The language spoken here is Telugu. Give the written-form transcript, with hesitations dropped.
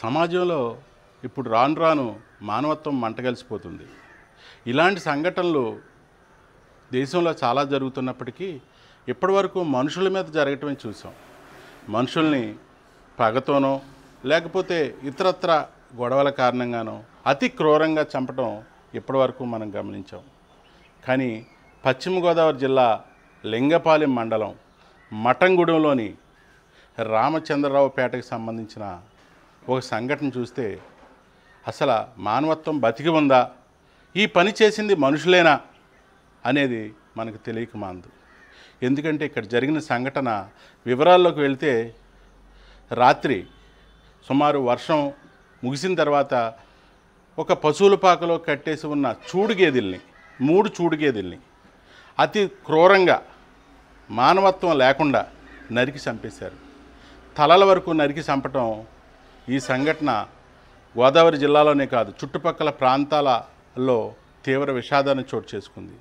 సమాజంలో ఇప్పుడు రాను రాను మానవత్వం మంటగలిసిపోతుంది. ఇలాంటి సంఘటనలు దేశంలో చాలా జరుగుతున్నప్పటికీ ఇప్పటివరకు మనుషుల మీద జరగటమే చూసాం. మనుషుల్ని పగతోనో లేకపోతే ఇతరత్ర గొడవల కారణంగానో అతి క్రూరంగా చంపడం ఇప్పటివరకు మనం గమనించాం. కానీ పశ్చిమ గోదావరి జిల్లా లింగపాలెం మండలం మఠంగూడెంలోని రామచంద్రరావుపేటకు సంబంధించిన ఒక సంఘటన చూస్తే అసలు మానవత్వం బతికి ఉందా, ఈ పని చేసింది మనుషులేనా అనేది మనకు తెలియక మానదు. ఎందుకంటే ఇక్కడ జరిగిన సంఘటన వివరాల్లోకి వెళ్తే రాత్రి సుమారు వర్షం ముగిసిన తర్వాత ఒక పశువుల పాకలో కట్టేసి ఉన్న చూడుగేదెల్ని 3 చూడుగేదెల్ని అతి క్రూరంగా మానవత్వం లేకుండా నరికి చంపేశారు. తలల వరకు నరికి చంపటం ఈ సంఘటన గోదావరి జిల్లాలోనే కాదు చుట్టుపక్కల ప్రాంతాలలో తీవ్ర విషాదాన్ని చోటు చేసుకుంది.